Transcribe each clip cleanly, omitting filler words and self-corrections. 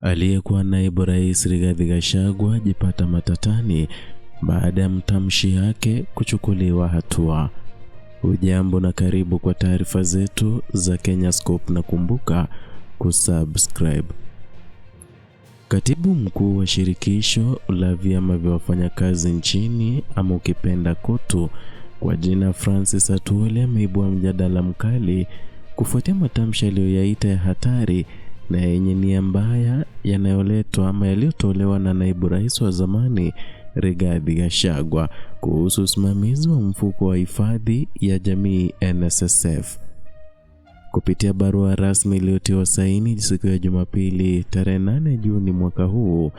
Aliyekuwa naibu rais Rigathi Gachagua ajipata matatani baada ya matamshi yake kuchukuliwa hatua. Hujambo na karibu kwa taarifa zetu za Kenyascope, na kumbuka kusubscribe. Katibu mkuu wa shirikisho la vyama vya wafanyakazi nchini, ama ukipenda KOTU, kwa jina Francis Atwoli ameibua mjadala mkali kufuatia matamshi aliyoyaita ya hatari na yenye nia mbaya yanayoletwa ama yaliyotolewa na naibu rais wa zamani Rigathi Gachagua kuhusu usimamizi wa mfuko wa hifadhi ya jamii NSSF. Kupitia barua rasmi iliyotiwa saini siku ya Jumapili tarehe 8 Juni mwaka huu,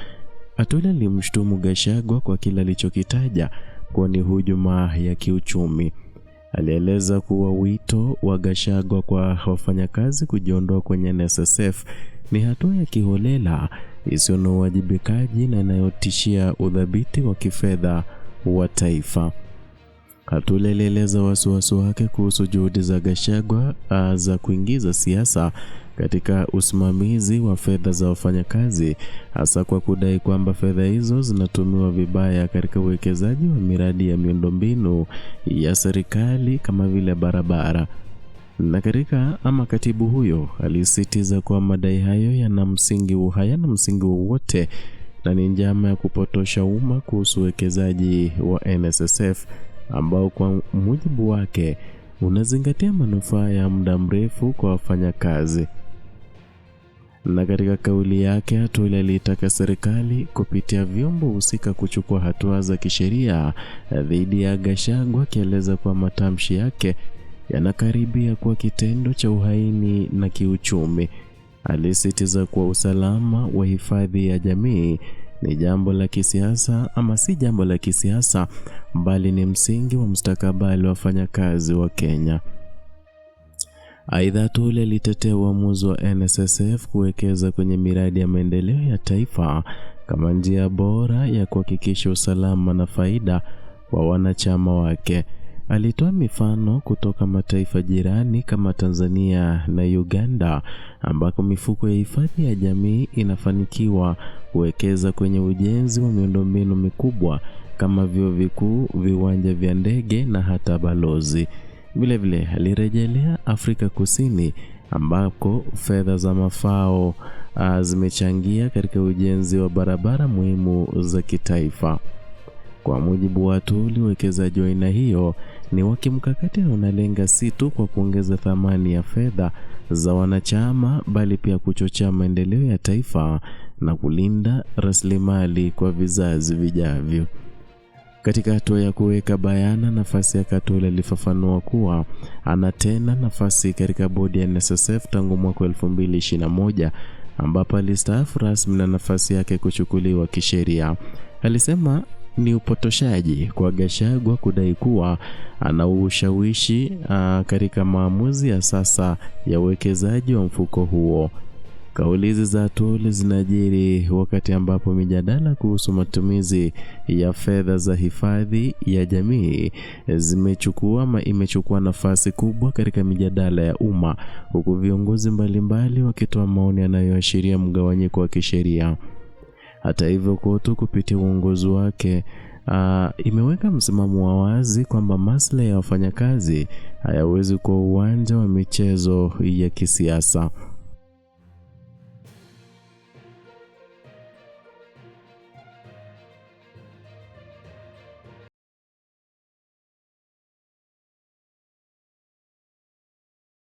Atwoli alimshtumu Gachagua kwa kile alichokitaja kuwa ni hujuma ya kiuchumi. Alieleza kuwa wito wa Gachagua kwa wafanyakazi kujiondoa kwenye NSSF ni hatua ya kiholela isiyo na uwajibikaji na inayotishia udhabiti wa kifedha wa taifa. Atwoli alieleza wasiwasi wake kuhusu juhudi za Gachagua za kuingiza siasa katika usimamizi wa fedha za wafanyakazi, hasa kwa kudai kwamba fedha hizo zinatumiwa vibaya katika uwekezaji wa miradi ya miundombinu ya serikali kama vile barabara. Na katibu huyo alisisitiza kuwa madai hayo hayana msingi wowote na ni njama ya kupotosha umma kuhusu uwekezaji wa NSSF ambao kwa mujibu wake unazingatia manufaa ya muda mrefu kwa wafanyakazi. Na katika kauli yake, Atwoli alitaka serikali kupitia vyombo husika kuchukua hatua za kisheria dhidi ya Gachagua, akieleza kwa matamshi yake yanakaribia kuwa kitendo cha uhaini na kiuchumi. Alisisitiza kuwa usalama wa hifadhi ya jamii ni jambo la kisiasa, ama si jambo la kisiasa bali ni msingi wa mustakabali wa wafanyakazi wa Kenya. Aidha, Atwoli alitetea uamuzi wa NSSF kuwekeza kwenye miradi ya maendeleo ya taifa kama njia bora ya kuhakikisha usalama na faida wa wanachama wake. Alitoa mifano kutoka mataifa jirani kama Tanzania na Uganda, ambako mifuko ya hifadhi ya jamii inafanikiwa kuwekeza kwenye ujenzi wa miundombinu mikubwa kama vyuo vikuu, viwanja vya ndege na hata balozi. Vilevile alirejelea Afrika Kusini, ambako fedha za mafao zimechangia katika ujenzi wa barabara muhimu za kitaifa. Kwa mujibu wa Atwoli, uwekezaji wa aina hiyo ni wa kimkakati na unalenga si tu kwa kuongeza thamani ya fedha za wanachama bali pia kuchochea maendeleo ya taifa na kulinda rasilimali kwa vizazi vijavyo. Katika hatua ya kuweka bayana nafasi ya Atwoli, alifafanua kuwa ana tena nafasi katika bodi ya NSSF tangu mwaka 2021 ambapo alistaafu rasmi na nafasi yake kuchukuliwa kisheria. Alisema ni upotoshaji kwa Gachagua kudai kuwa ana ushawishi katika maamuzi ya sasa ya uwekezaji wa mfuko huo. Kauli hizi za Atwoli zinajiri wakati ambapo mijadala kuhusu matumizi ya fedha za hifadhi ya jamii imechukua nafasi kubwa katika mijadala ya umma, huku viongozi mbalimbali wakitoa maoni yanayoashiria mgawanyiko wa kisheria. Hata hivyo, KOTU kupitia uongozi wake imeweka msimamo wa wazi kwamba maslahi ya wafanyakazi hayawezi kuwa uwanja wa michezo ya kisiasa.